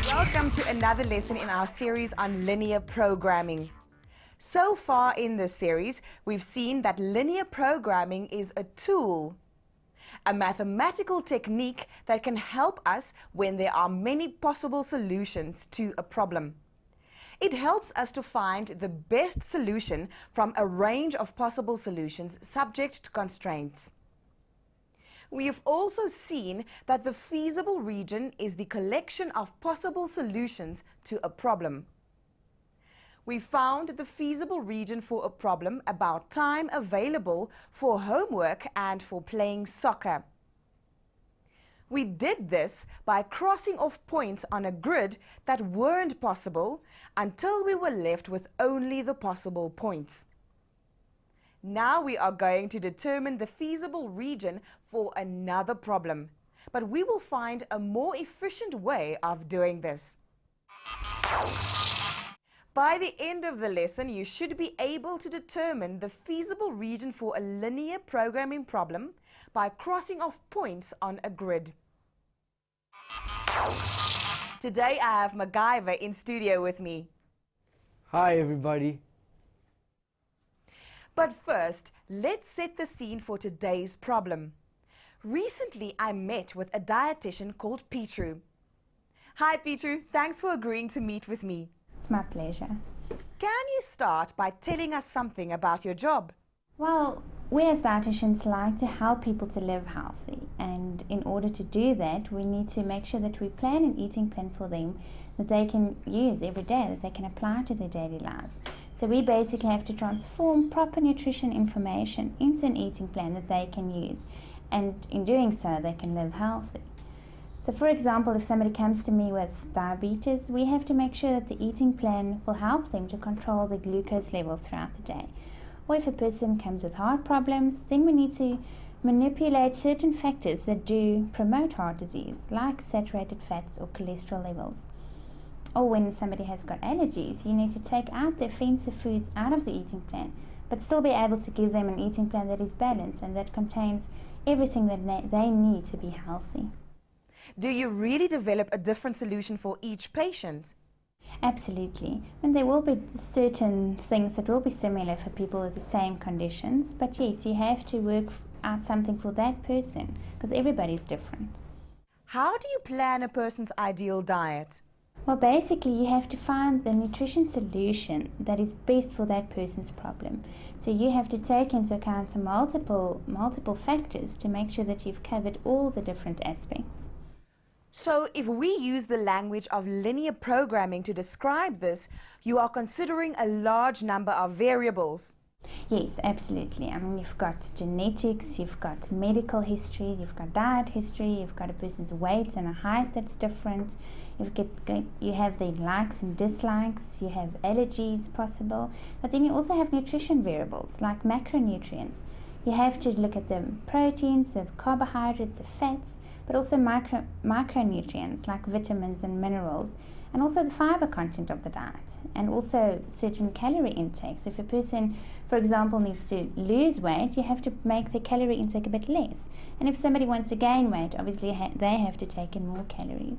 Welcome to another lesson in our series on linear programming. So far in this series, we've seen that linear programming is a tool, a mathematical technique that can help us when there are many possible solutions to a problem. It helps us to find the best solution from a range of possible solutions subject to constraints. We have also seen that the feasible region is the collection of possible solutions to a problem. We found the feasible region for a problem about time available for homework and for playing soccer. We did this by crossing off points on a grid that weren't possible until we were left with only the possible points. Now we are going to determine the feasible region for another problem, but we will find a more efficient way of doing this. By the end of the lesson, you should be able to determine the feasible region for a linear programming problem by crossing off points on a grid. Today I have MacGyver in studio with me. Hi everybody. But first, let's set the scene for today's problem. Recently, I met with a dietitian called Petru. Hi Petru, thanks for agreeing to meet with me. It's my pleasure. Can you start by telling us something about your job? Well, we as dietitians like to help people to live healthy, and in order to do that, we need to make sure that we plan an eating plan for them that they can use every day, that they can apply to their daily lives. So we basically have to transform proper nutrition information into an eating plan that they can use, and in doing so they can live healthy. So for example, if somebody comes to me with diabetes, we have to make sure that the eating plan will help them to control the glucose levels throughout the day. Or if a person comes with heart problems, then we need to manipulate certain factors that do promote heart disease, like saturated fats or cholesterol levels. Or when somebody has got allergies, you need to take out the offensive foods out of the eating plan, but still be able to give them an eating plan that is balanced and that contains everything that they need to be healthy. Do you really develop a different solution for each patient? Absolutely. And there will be certain things that will be similar for people with the same conditions, but yes, you have to work out something for that person because everybody's different. How do you plan a person's ideal diet? Well, basically you have to find the nutrition solution that is best for that person's problem. So you have to take into account multiple factors to make sure that you've covered all the different aspects. So if we use the language of linear programming to describe this, you are considering a large number of variables. Yes, absolutely. I mean, you've got genetics, you've got medical history, you've got diet history, you've got a person's weight and a height that's different. You have the likes and dislikes, you have allergies possible, but then you also have nutrition variables like macronutrients. You have to look at the proteins, the carbohydrates, the fats, but also micronutrients like vitamins and minerals, and also the fiber content of the diet, and also certain calorie intakes. If a person, for example, needs to lose weight, you have to make the calorie intake a bit less. And if somebody wants to gain weight, obviously they have to take in more calories.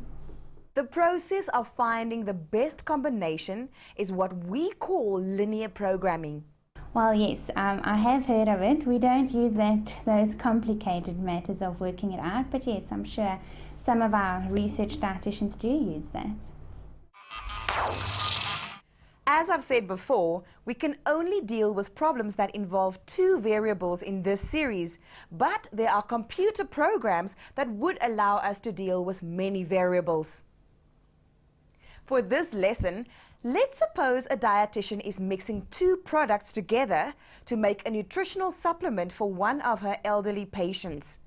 The process of finding the best combination is what we call linear programming. Well, yes, I have heard of it. We don't use those complicated matters of working it out, but yes, I'm sure some of our research dietitians do use that. As I've said before, we can only deal with problems that involve two variables in this series, but there are computer programs that would allow us to deal with many variables. For this lesson, Let's suppose a dietitian is mixing two products together to make a nutritional supplement for one of her elderly patients.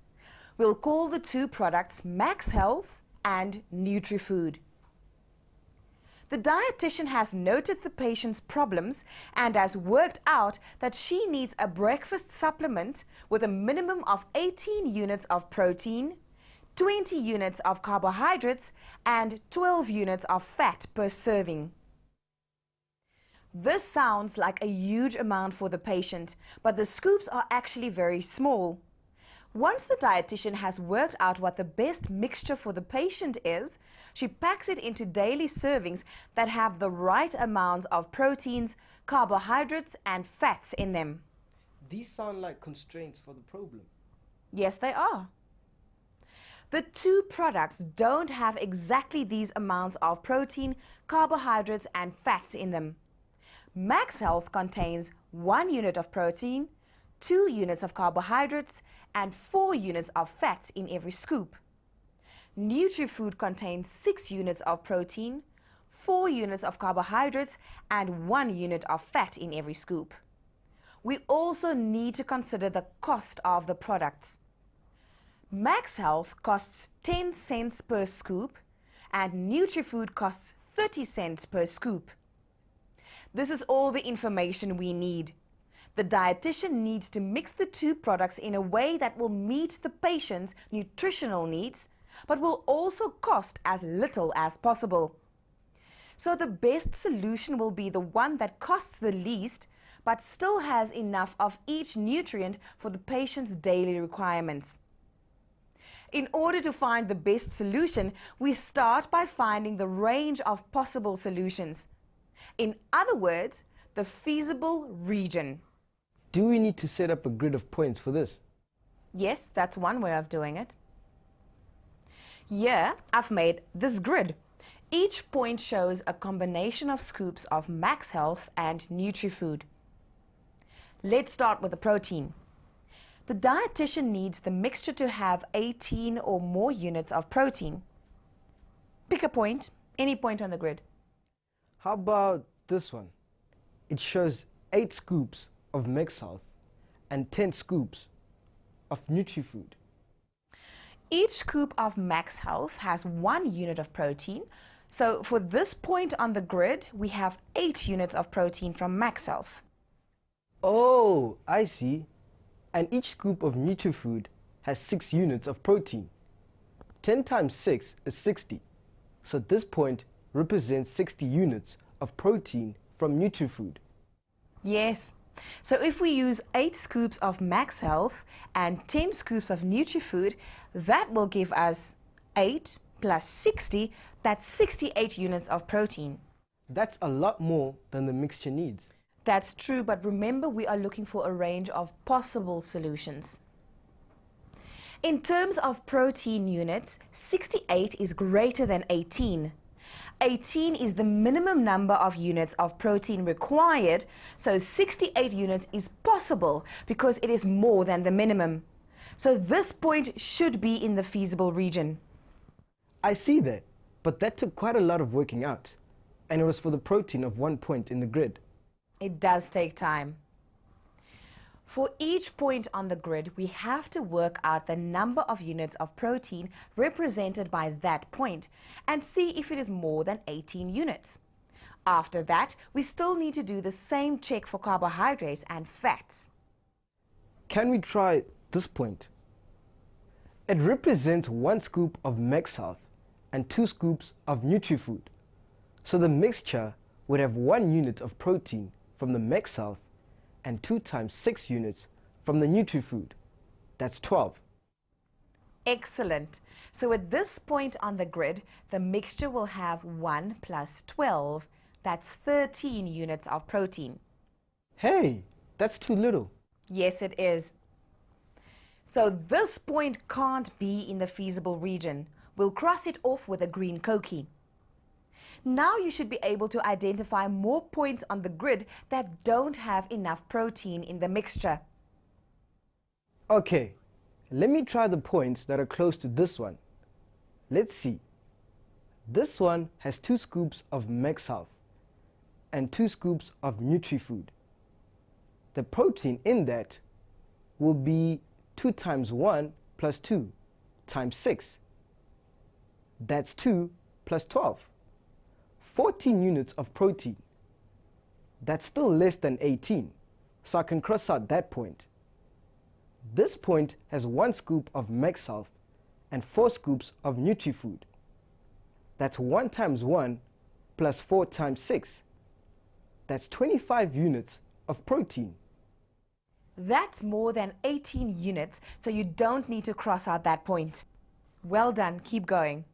We'll call the two products Max Health and NutriFood. The dietitian has noted the patient's problems and has worked out that she needs a breakfast supplement with a minimum of 18 units of protein, 20 units of carbohydrates, and 12 units of fat per serving. This sounds like a huge amount for the patient, but the scoops are actually very small. Once the dietitian has worked out what the best mixture for the patient is, she packs it into daily servings that have the right amounts of proteins, carbohydrates, and fats in them. These sound like constraints for the problem. Yes, they are. The two products don't have exactly these amounts of protein, carbohydrates, and fats in them. Max Health contains 1 unit of protein, 2 units of carbohydrates, and 4 units of fats in every scoop. NutriFood contains 6 units of protein, 4 units of carbohydrates, and 1 unit of fat in every scoop. We also need to consider the cost of the products. Max Health costs 10 cents per scoop, and NutriFood costs 30 cents per scoop. This is all the information we need. The dietitian needs to mix the two products in a way that will meet the patient's nutritional needs, but will also cost as little as possible. So the best solution will be the one that costs the least, but still has enough of each nutrient for the patient's daily requirements. In order to find the best solution, we start by finding the range of possible solutions. In other words, the feasible region. Do we need to set up a grid of points for this? Yes, that's one way of doing it. Here, I've made this grid. Each point shows a combination of scoops of Max Health and NutriFood. Let's start with the protein. The dietitian needs the mixture to have 18 or more units of protein. Pick a point, any point on the grid. How about this one? It shows 8 scoops of Max Health and 10 scoops of NutriFood. Each scoop of Max Health has 1 unit of protein. So for this point on the grid, we have 8 units of protein from Max Health. Oh, I see. And each scoop of NutriFood has 6 units of protein. 10 times 6 is 60. So this point represents 60 units of protein from NutriFood. Yes. So if we use 8 scoops of Max Health and 10 scoops of NutriFood, that will give us 8 plus 60, that's 68 units of protein. That's a lot more than the mixture needs. That's true, but remember we are looking for a range of possible solutions. In terms of protein units, 68 is greater than 18. 18 is the minimum number of units of protein required, so 68 units is possible because it is more than the minimum. So this point should be in the feasible region. I see that, but that took quite a lot of working out, and it was for the protein of 1 point in the grid. It does take time. For each point on the grid, we have to work out the number of units of protein represented by that point and see if it is more than 18 units. After that, we still need to do the same check for carbohydrates and fats. Can we try this point? It represents 1 scoop of Max Health and 2 scoops of NutriFood. So the mixture would have 1 unit of protein from the Max Health and 2 times 6 units from the NutriFood. That's 12. Excellent. So at this point on the grid, the mixture will have 1 plus 12. That's 13 units of protein. Hey, that's too little. Yes, it is. So this point can't be in the feasible region. We'll cross it off with a green cokie. Now you should be able to identify more points on the grid that don't have enough protein in the mixture. Okay, let me try the points that are close to this one. Let's see. This one has 2 scoops of Max Health and 2 scoops of Nutri-Food. The protein in that will be 2 times 1 plus 2 times 6. That's 2 plus 12. 14 units of protein. That's still less than 18, so I can cross out that point. This point has 1 scoop of Max Health and 4 scoops of Nutri-Food. That's 1 times 1 plus 4 times 6. That's 25 units of protein. That's more than 18 units, so you don't need to cross out that point. Well done, keep going.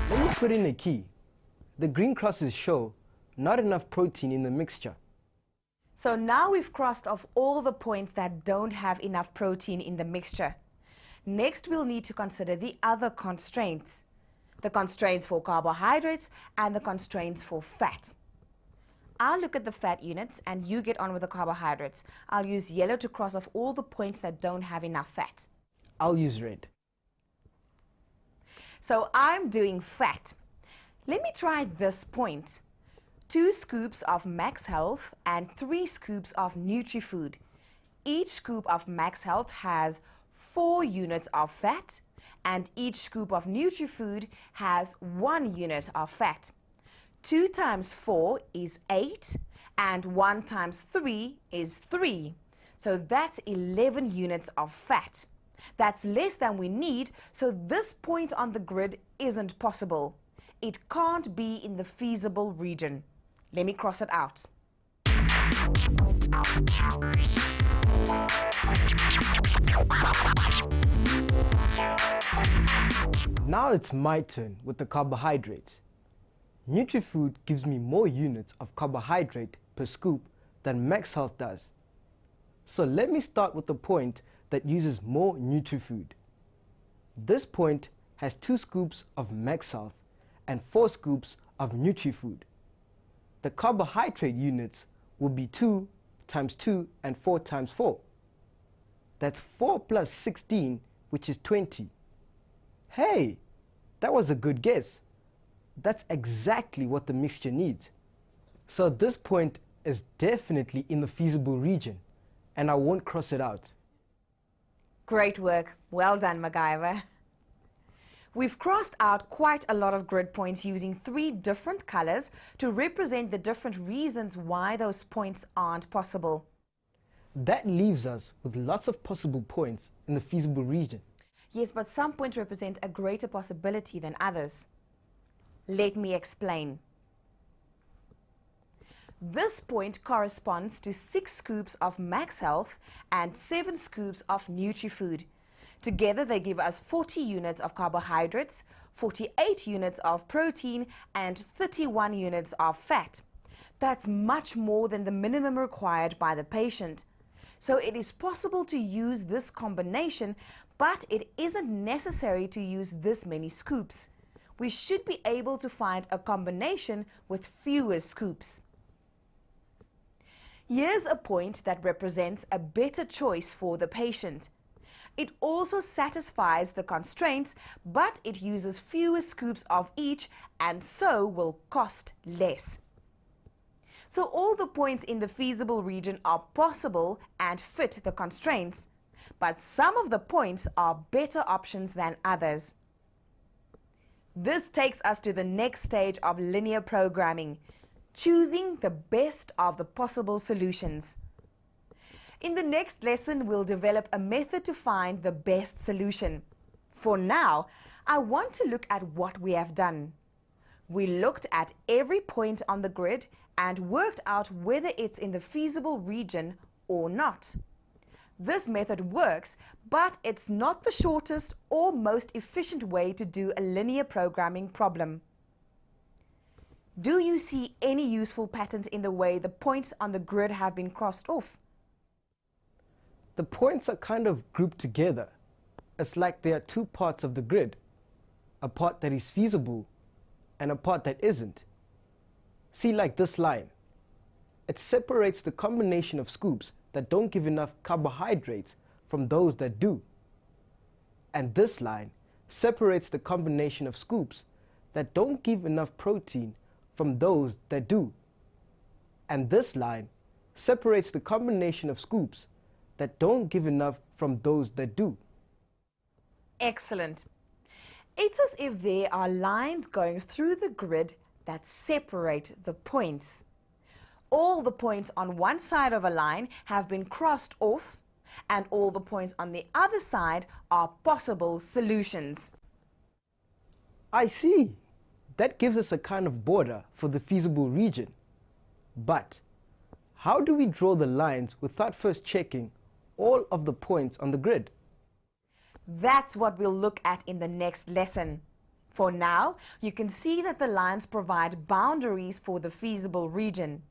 Let me put in a key. The green crosses show not enough protein in the mixture. So now we've crossed off all the points that don't have enough protein in the mixture. Next, we'll need to consider the other constraints. The constraints for carbohydrates and the constraints for fat. I'll look at the fat units and you get on with the carbohydrates. I'll use yellow to cross off all the points that don't have enough fat. I'll use red. So I'm doing fat. Let me try this point. 2 scoops of Max Health and 3 scoops of Nutri-Food. Each scoop of Max Health has 4 units of fat and each scoop of Nutri-Food has 1 unit of fat. 2 times 4 is 8 and 1 times 3 is 3. So that's 11 units of fat. That's less than we need, so this point on the grid isn't possible. It can't be in the feasible region. Let me cross it out. Now it's my turn with the carbohydrates. Nutri-Food gives me more units of carbohydrate per scoop than Max Health does. So let me start with the point that uses more Nutri-Food. This point has 2 scoops of Max Health and 4 scoops of Nutri-Food. The carbohydrate units will be 2 times 2 and 4 times 4. That's 4 plus 16, which is 20. Hey, that was a good guess. That's exactly what the mixture needs. So this point is definitely in the feasible region, and I won't cross it out. Great work. Well done, MacGyver. We've crossed out quite a lot of grid points using 3 different colors to represent the different reasons why those points aren't possible. That leaves us with lots of possible points in the feasible region. Yes, but some points represent a greater possibility than others. Let me explain. This point corresponds to 6 scoops of Max Health and 7 scoops of Nutri-Food. Together they give us 40 units of carbohydrates, 48 units of protein and 31 units of fat. That's much more than the minimum required by the patient. So it is possible to use this combination, but it isn't necessary to use this many scoops. We should be able to find a combination with fewer scoops. Here's a point that represents a better choice for the patient. It also satisfies the constraints, but it uses fewer scoops of each and so will cost less. So all the points in the feasible region are possible and fit the constraints, but some of the points are better options than others. This takes us to the next stage of linear programming, choosing the best of the possible solutions. In the next lesson, we'll develop a method to find the best solution. For now, I want to look at what we have done. We looked at every point on the grid and worked out whether it's in the feasible region or not. This method works, but it's not the shortest or most efficient way to do a linear programming problem. Do you see any useful patterns in the way the points on the grid have been crossed off? The points are kind of grouped together. It's like there are 2 parts of the grid, a part that is feasible and a part that isn't. See, like this line. It separates the combination of scoops that don't give enough carbohydrates from those that do. And this line separates the combination of scoops that don't give enough protein from those that do. And this line separates the combination of scoops that don't give enough from those that do. Excellent. It's as if there are lines going through the grid that separate the points. All the points on one side of a line have been crossed off, and all the points on the other side are possible solutions. I see. That gives us a kind of border for the feasible region. But how do we draw the lines without first checking all of the points on the grid? That's what we'll look at in the next lesson. For now, you can see that the lines provide boundaries for the feasible region.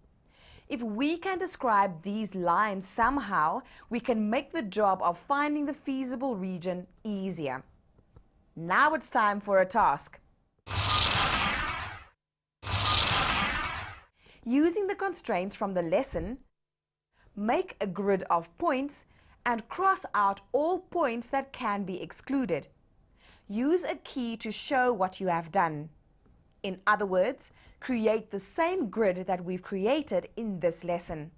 If we can describe these lines somehow, we can make the job of finding the feasible region easier. Now it's time for a task. Using the constraints from the lesson, make a grid of points and cross out all points that can be excluded. Use a key to show what you have done. In other words, create the same grid that we've created in this lesson.